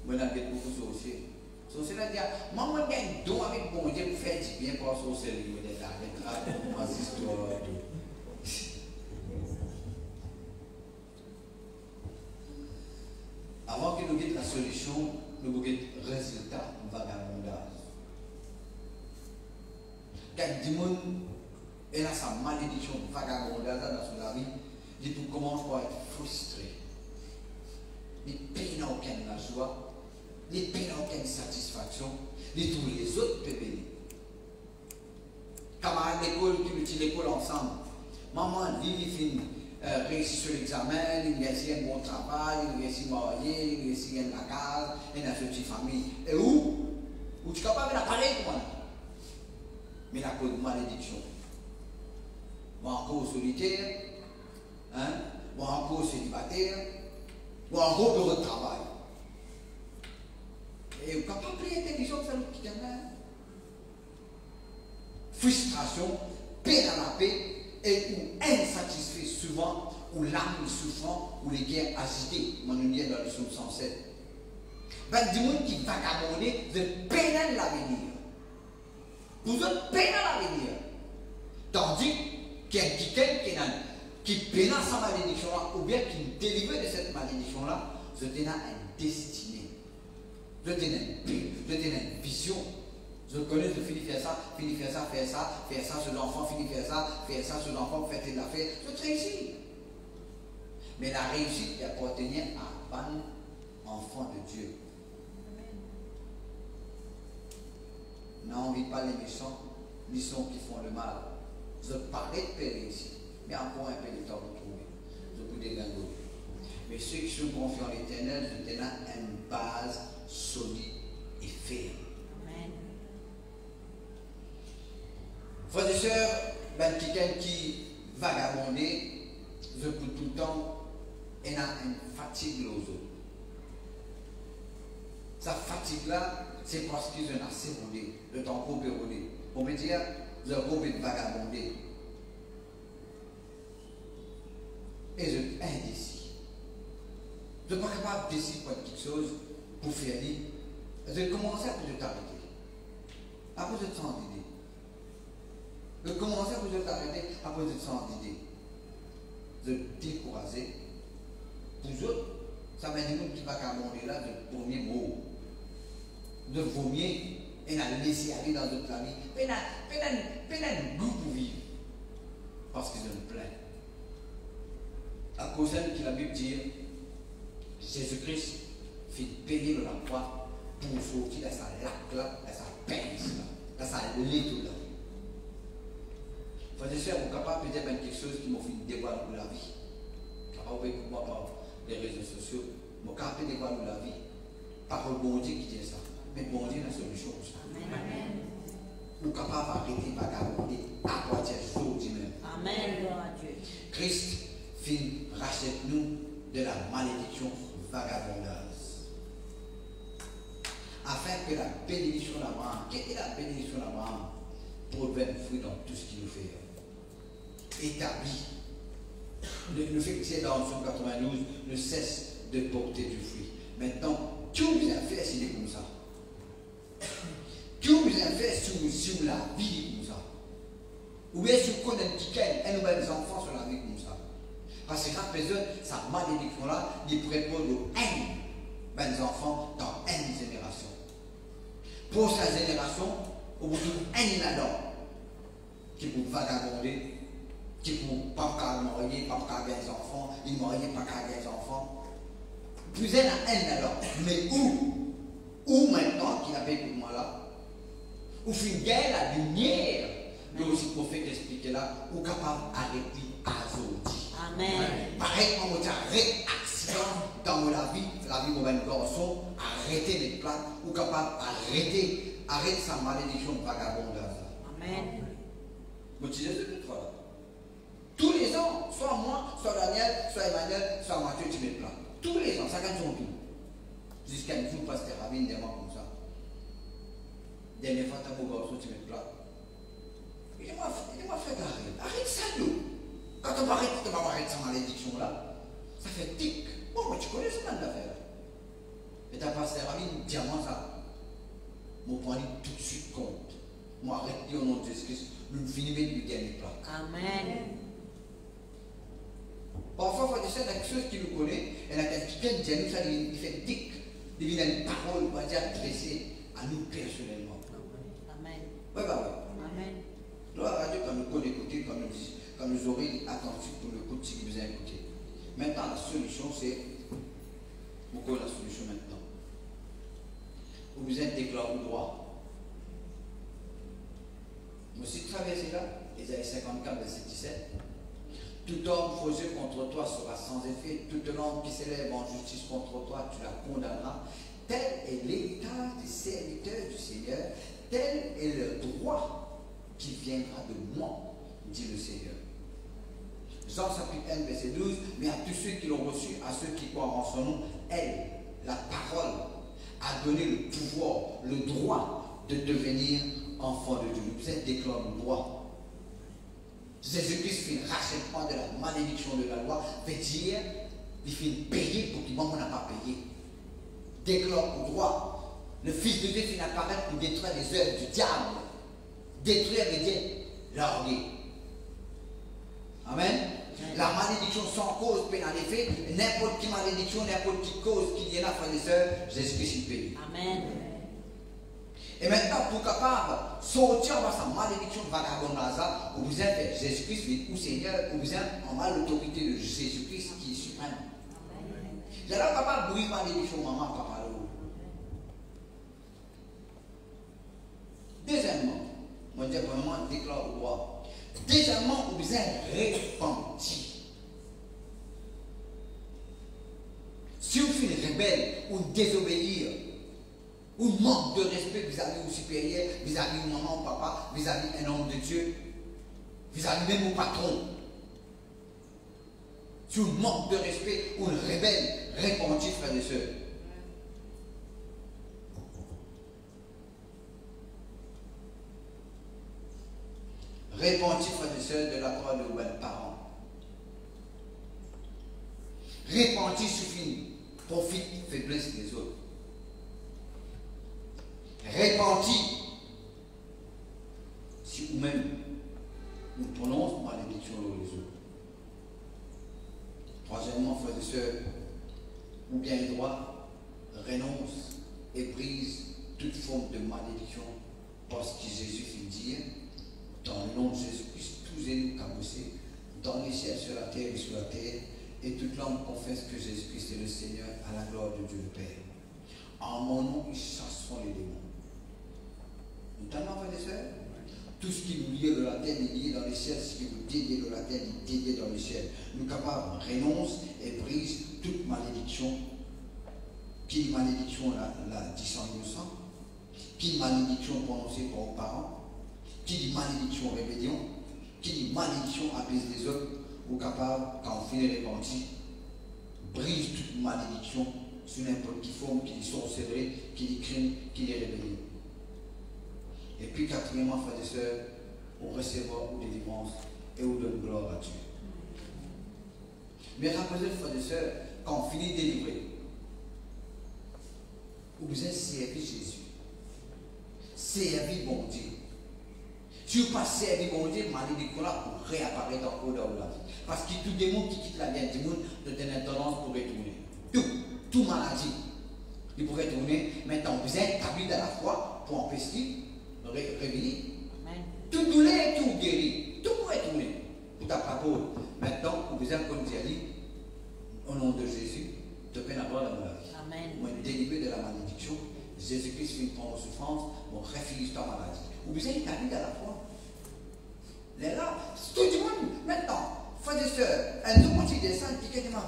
moi j'en ai beaucoup sur aussi. C'est là dire, maman a un don avec bon Dieu pour faire du bien pour la sorcellerie. Avant que nous guettions la solution, nous guettions le résultat vagabondage. Quand du monde elle a sa malédiction vagabondage dans sa vie, il commence par être frustré. Il peine aucune la joie, il peine aucune satisfaction, il trouve les autres pépites. Camarades d'école qui mettent l'école ensemble. Maman, il finit. Réussit sur l'examen, il réussit un bon travail, il réussit marié, il réussit la case, il a une petite famille. Et où tu es capable de l'appareil pour moi. Mais la cause de malédiction. Ou encore solitaire, hein? Ou encore célibataire, ou encore bureau de travail. Et vous êtes capable de l'intelligence de l'autre qui gagne. Frustration, peine à la paix. Et ou insatisfait souvent, ou l'âme souffrant, ou les guerres agitées. On nous dit dans le psaume 107. Ben, du monde qui vagabondait, vous êtes peine à l'avenir. Vous êtes peine à l'avenir. Tandis qu'il y a quelqu'un qui peine à sa malédiction-là, ou bien qui délivre de cette malédiction-là, vous êtes une destinée. Vous êtes une vision. Je connais, je finis faire ça, faire ça sur l'enfant, finir faire ça sur l'enfant, faire telle affaire. Je réussis. Mais la réussite appartenait à bonne enfants de Dieu. Non, on ne vit pas les méchants, ni ceux qui font le mal. Je parlais de périr ici, mais encore un peu de temps pour trouver. Je peux dégringoler. Mais ceux qui sont confiants en l'Éternel, je tenais une base solide et ferme. Amen. Frères et sœurs, ben, quelqu'un qui vagabondait, je peux tout le temps, il a une fatigue aux autres. Sa fatigue-là, c'est parce qu'ils ont assez roulé, le temps qu'on peut rouler. On peut dire, le groupe est vagabondé. Et je suis indécis. Je ne suis pas capable de décider pour quelque chose pour faire dire. Je commençais à t'arrêter. Après, je te sens d'idée. Je commençais à t'arrêter, après, je te sens d'idée. Je décourager. Pour eux autres, ça m'a dit qui va vagabonder là, le premier mot. De vomir et de laisser aller dans notre vie. Mais un goût pour vivre. Parce qu'ils ont plein. À cause de qui la Bible dit, Jésus-Christ fit payer de la croix pour sortir de sa lac là, de sa pince là, de sa lait là. Frères et sœurs, vous êtes capable peut-être de quelque chose qui m'a fait dévoiler pour la vie. Capable de moi par les réseaux sociaux, je suis capable de dévoiler pour la vie. Parole bon Dieu qui dit ça. Mais bon Dieu, la solution pour ça. Amen. Nous sommes capables d'arrêter de vagabonder à partir du jour du même. Amen. Gloire à Dieu. Christ rachète-nous de la malédiction vagabondeuse. Afin que la bénédiction d'Abraham, quelle est la bénédiction d'Abraham, produise fruit dans tout ce qu'il nous fait. Établi. Le fait que c'est dans Somme 92 ne cesse de porter du fruit. Maintenant, tout vous a fait, c'est comme ça. Tout vous a fait sur la vie comme ça. Ou bien si vous connaissez quelqu'un, un nouvel enfant sur la vie comme ça. Parce que chaque personne, sa malédiction-là, il prépare un enfants dans une génération. Pour sa génération, au bout d'un là-dedans, qui pour vagabonder, qui pour pas marier, pas garder des enfants, il marier, pas garder des enfants. Vous êtes à un là-dedans. Mais où maintenant, qu'il avait pour moi là, où finit la lumière, mais aussi pour faire expliquer là, ou capable d'arrêter à aujourd'hui. Amen. Pareil, on va arrêter accident dans la vie de mon garçon, arrêter les plaques, ou capable d'arrêter sa malédiction vagabondeuse. Amen. Vous utilisez cette fois là. Tous les ans, soit moi, soit Daniel, soit Emmanuel, soit Mathieu, tu mets plaques. Tous les ans, ça gagne son tout. Jusqu'à une fois, pasteur Rabine, des mois comme ça. Dernière fois, tu as beau garçon, tu mets plaques. Il m'a fait arrête ça, nous. Quand on va arrêter sa malédiction là, ça fait tic. Bon, tu connais ce man d'affaires. Et ta pasteur Rabine, dis-moi ça. Mon point tout de suite compte. Moi, arrête au nom de Jésus-Christ. Nous finissons de lui gagner plaques. Amen. Parfois, il faut dire quelque chose qui nous connaît, et la quelqu'un dit à nous, ça il fait tic, il devient une parole, on va dire, adressée à nous personnellement. Amen. Oui, bah oui. Amen. Gloire à Dieu quand nous connaissons écouter, quand nous aurons attentifs pour l'écoute, si vous avez écouté. Maintenant, la solution, c'est, pourquoi la solution maintenant? Vous êtes déclaré au droit. Vous aussi traversez là, Isaïe 54, verset 17. Tout homme faussé contre toi sera sans effet. Toute langue qui s'élève en justice contre toi, tu la condamneras. Tel est l'héritage des serviteurs du Seigneur. Tel est le droit qui viendra de moi, dit le Seigneur. Jean chapitre 1, verset 12. Mais à tous ceux qui l'ont reçu, à ceux qui croient en son nom, elle, la parole, a donné le pouvoir, le droit de devenir enfant de Dieu. Vous êtes déclaré le droit. Jésus-Christ fait un rachètement de la malédiction de la loi, veut dire, il fait payer pour qu'il on n'a pas payé. Déclare au droit. Le Fils de Dieu fait apparaître pour détruire les œuvres du diable. Détruire veut dire larguer. Amen. La malédiction sans cause pénale effet, n'importe qui malédiction, n'importe qui cause qui vient là, frères et sœurs, Jésus-Christ paye. Amen. Et maintenant, pour capable sortir de sa malédiction vagabondeuse, vous êtes Jésus-Christ, ou Seigneur, vous êtes en mal l'autorité de Jésus-Christ qui est suprême. Il là, papa, bruit malédiction, maman, papa. Deuxièmement, moi, je dis vraiment, déclare au roi. Deuxièmement, vous êtes repenti. Si vous faites rebelle ou désobéir, ou manque de respect vis-à-vis du supérieur, vis-à-vis de maman ou papa, vis-à-vis d'un homme de Dieu, vis-à-vis même au patron, si vous manque de respect ou rebelle, repenti, frères et sœurs. Repentis, frères et sœurs, de la part de vos parents. Repentis suffit, profite, faiblesse des autres. Repentis, si vous-même nous prononçons malédiction dans les autres. Troisièmement, frères et sœurs, ou bien le droit renonce et brise toute forme de malédiction, parce que Jésus fit dire, dans le nom de Jésus-Christ, tous ennemis cabossés, dans les ciels, sur la terre et sur la terre, et toute langue confesse que Jésus-Christ est le Seigneur, à la gloire de Dieu le Père. En mon nom, ils chasseront les démons. Nous entendons, frères et sœurs? Tout ce qui vous lie de la terre est lié dans les ciels, ce qui vous dédiez de la terre est dédié dans les ciels. Nous capables renonce et brise toute malédiction. Qui malédiction la dit sans innocent? Qui malédiction prononcée par vos parents? Qui dit malédiction rébellion? Qui dit malédiction apaise des autres? Vous capables, quand on finit repenti, brise toute malédiction sous n'importe quelle forme, qui dit sorcellerie, qui dit crime, qui dit rébellion. Et puis quatrièmement, frères et sœurs, on recevra une délivrance et on donne gloire à Dieu. Mais rappelez-vous, frères et sœurs, quand on finit de délivrer, vous êtes servi Jésus. Servi bon Dieu. Si vous ne pas servi bon Dieu, malédiction là pour réapparaître encore dans la vie. Parce que tout démon qui quitte la vie du monde donne une tendance pour retourner. Tout maladie. Il pourrait retourner. Maintenant, vous êtes établi dans la foi pour empêcher revenir. Tout douleur, tout guéri, tout pour retourner. Pour ta parole. Maintenant, vous êtes comme Dieu dit, au nom de Jésus, de peine à voir dans la vie. Amen. Moi, délivré de la malédiction, Jésus-Christ fait prendre souffrance, mon refuse ta maladie. Vous êtes établi dans la foi. Là, tout le monde, maintenant, frères et sœurs, elles nous ont dit ça, qui est vraiment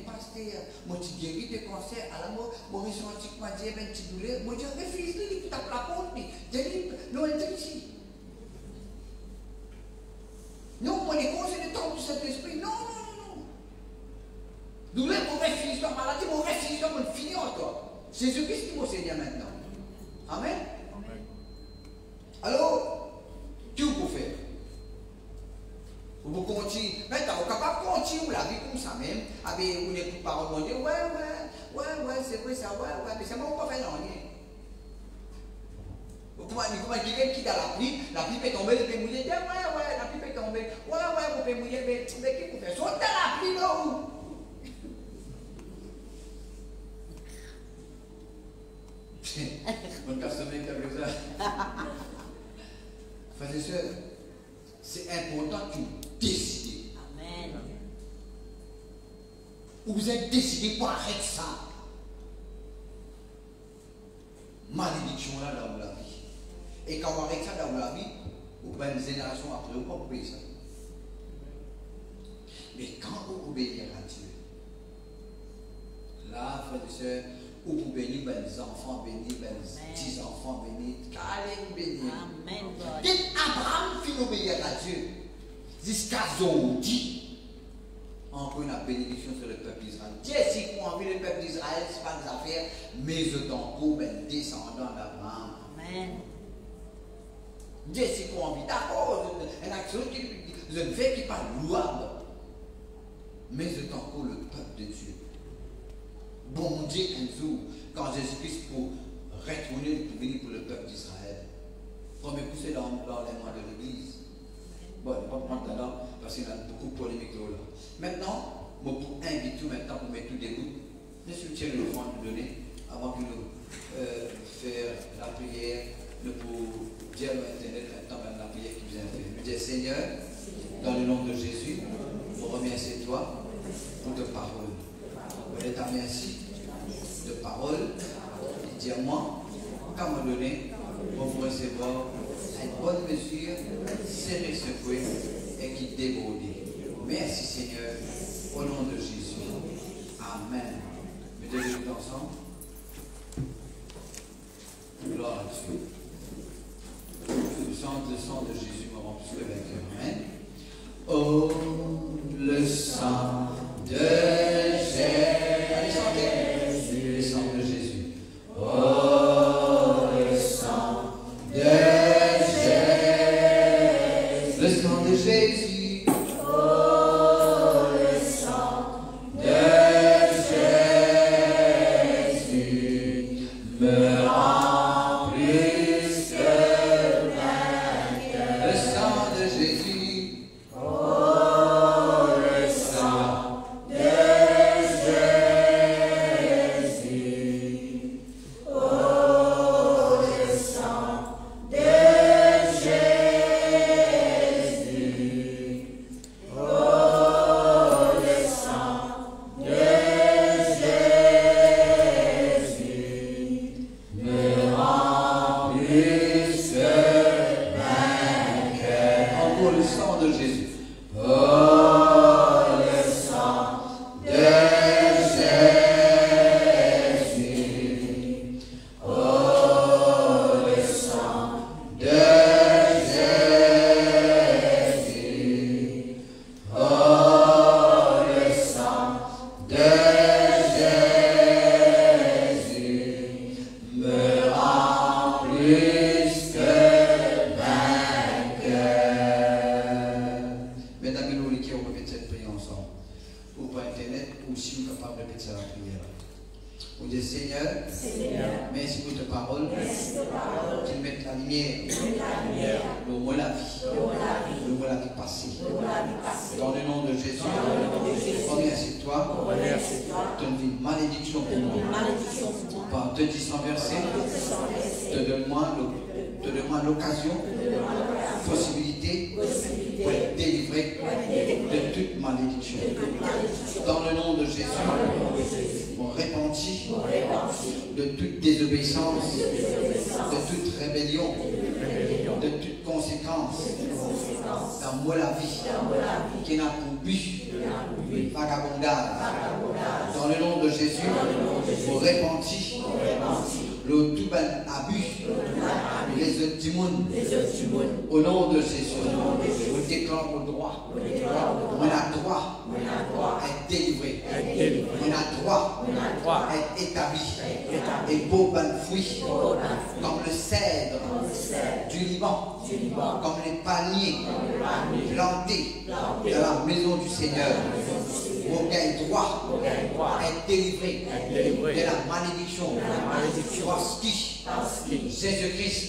pasteur, moi, tu guéris de cancer, à la mort, mon ressenti m'a dit, ben, tu douleur, moi, je refuse, tu tapes la porte, non, elle est ici. Non, moi, les conseils de temps du Saint-Esprit, non. Douleur, mon refuse ta maladie, mon refuse, mon fini encore. Jésus-Christ qui m'a Seigneur maintenant. Amen. Alors, que vous pouvez faire? Vous continuez, maintenant, vous êtes capable de continuer la vie comme ça même, avec une écoute parole, on dit, ouais, c'est vrai ça, ouais, mais c'est moi, on ne peut pas faire rien. Vous pouvez quelqu'un qui est dans la pluie peut tomber, il peut mouiller, ouais, la pluie peut tomber, ouais, vous pouvez mouiller, mais qu'est-ce que vous faites? Sautez dans la pluie là où? On casse le mec avec ça. Frères et sœurs, c'est important que vous décidez. Amen. Vous êtes décidé pour arrêter ça. Malédiction là dans la vie. Et quand on arrête ça dans la vie, vous prenez une génération après, vous ne pouvez pas obéir ça. Mais quand vous obéissez à Dieu, là, frères et sœurs, vous pouvez bénir les enfants, bénir les petits-enfants, bénir, allez bénir. Amen. Dès Abraham fit obéir à Dieu, jusqu'à Zodi, on peut une bénédiction sur le peuple d'Israël. Dieu, si vous envie le peuple d'Israël, ce n'est pas des affaires, mais je t'en prie, descendant d'Abraham. Amen. Dieu, si vous envie, d'accord, une action qui je ne fais qui pas louable, mais je t'en prie, le peuple de Dieu. Bon Dieu, un jour, quand Jésus-Christ pour retourner pour venir pour le peuple d'Israël, pour me pousser dans les mains de l'Église. Bon, je ne vais pas prendre là parce qu'il y a beaucoup de polémiques là. Maintenant, moi, pour inviter maintenant, pour mettre tout debout, je soutiens le front de donner avant que nous faire la prière, nous pour dire à l'Internet maintenant la prière qui vous a fait. Nous disons Seigneur, dans le nom de Jésus, nous remercions toi pour ta parole. t'a merci de parole. Dis à moi, qu'à me donner, pour vous recevoir une bonne mesure, serrer ce fouet et qui déborde. Merci Seigneur, au nom de Jésus. Amen. Mettez-les tout ensemble. Gloire à Dieu. Je sens le sang de Jésus me remplit le vainqueur. Amen. Oh, le sang de Jésus. Allez, chantez. Le sang de Jésus. Oh, le sang de Jésus. Le sang de Jésus. Oh, le sang de Jésus me rend plus que vainqueur. Le sang de Jésus. Oh, le sang de Jésus. Oh, le sang de Jésus. Oh, le sang de Jésus me rend plus que vainqueur. Encore le sang de Jésus. Oh, le sang de Jésus. Oh, le sang de Jésus. Oh, le sang de Jésus me rend plus que vainqueur. Mesdames et nous, qui ont répété cette prière ensemble, ou par internet, ou si vous êtes capable de répéter la prière. Vous dites Seigneur, merci pour ta parole, qui met la lumière, le mot la vie, le mot la vie passée. Dans le nom de Jésus, remercie-toi, donne une malédiction pour moi. Par te disverser, te donne-moi l'occasion, possibilité pour être délivré de toute malédiction. Dans le nom de Jésus, on repentit de toute désobéissance, de toute rébellion, de toute conséquence dans moi la vie qui n'a pour but vagabondage. Dans le nom de Jésus, on repentit le tout ben abus, les autres du monde. Au nom de Jésus, on déclare au droit. On a droit à être délivré. On a droit à être établi. Et beau ben fruit, comme le cèdre du Liban, comme les palmiers plantés dans la maison du Seigneur. On gagne droit à être délivré de la malédiction. Parce que Jésus-Christ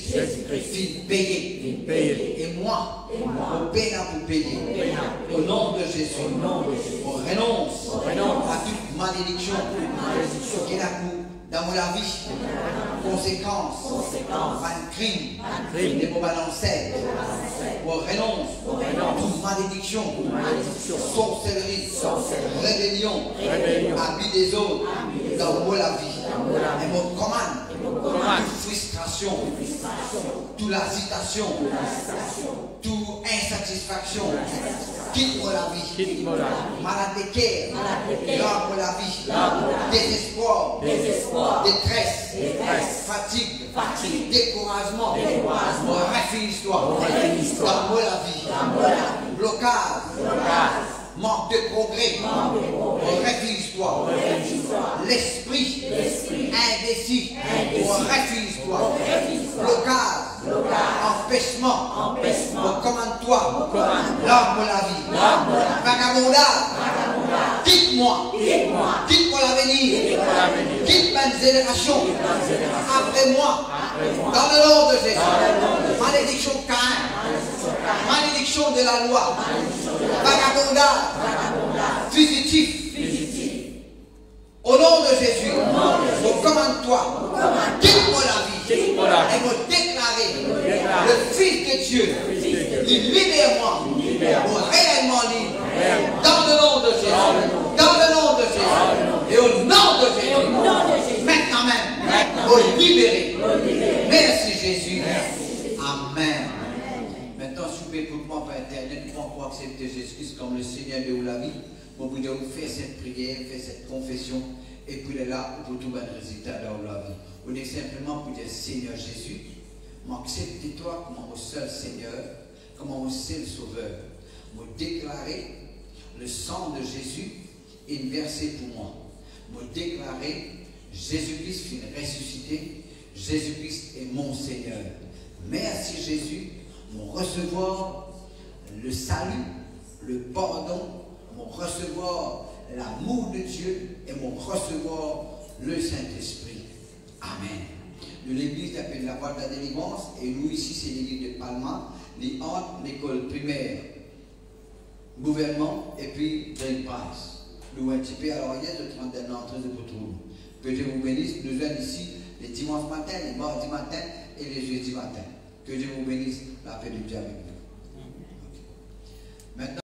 fit payer. Et moi, on paye pour payer. Au nom de Jésus, on renonce à toute malédiction qui est là dans la vie. Conséquence, un crime, des mauvais ancêtres. On renonce à toute malédiction, sorcellerie, rébellion, abus des autres dans la vie. Et on commande toute frustration, toute l'agitation, toute insatisfaction. Quitte-moi la vie. Malade de cœur, là pour la vie. Désespoir, détresse, fatigue, découragement. Refuse-toi. Dans la vie. Blocage. Manque de progrès. Refuse-toi. L'esprit indécis. Refuse-toi. Blocage. Empêchement. Commande-toi. L'homme pour la vie. Vagabondage. Quitte-moi. Quitte-moi l'avenir. Quitte ma génération. Après moi. Dans le nom de Jésus. Malédiction Caïn. Malédiction de la loi. Vagabondage. Fugitif. Au nom de Jésus. Commande-toi. Quitte-moi la vie. Et me déclarer le Fils de Dieu. Libère-moi. Réellement libre. Dans le nom de Jésus. Dans le nom de Jésus. Et au nom Vous libérez. Merci Jésus. Amen. Maintenant, si vous pouvez écouter moi par internet, pour accepter Jésus-Christ comme le Seigneur de la vie, vous pouvez faire cette prière, faire cette confession, et puis là, pour tout un résultat dans la vie. Vous dites simplement pour dire Seigneur Jésus, m'accepte toi comme mon seul Seigneur, comme mon seul Sauveur. Vous déclarez le sang de Jésus est versé pour moi. Vous déclarez Jésus-Christ est ressuscité, Jésus-Christ est mon Seigneur. Merci Jésus, mon recevoir le salut, le pardon, mon recevoir l'amour de Dieu et mon recevoir le Saint-Esprit. Amen. L'église s'appelle la voie de la délivrance et nous ici c'est l'église de Palma, entre l'école primaire, gouvernement et puis Green Price. Nous un petit peu à l'arrière de 30 d'entrée de Poutrou. Que Dieu vous bénisse. Nous sommes ici les dimanches matin, les mardis matin et les jeudis matin. Que Dieu vous bénisse. La paix de Dieu avec vous. Maintenant,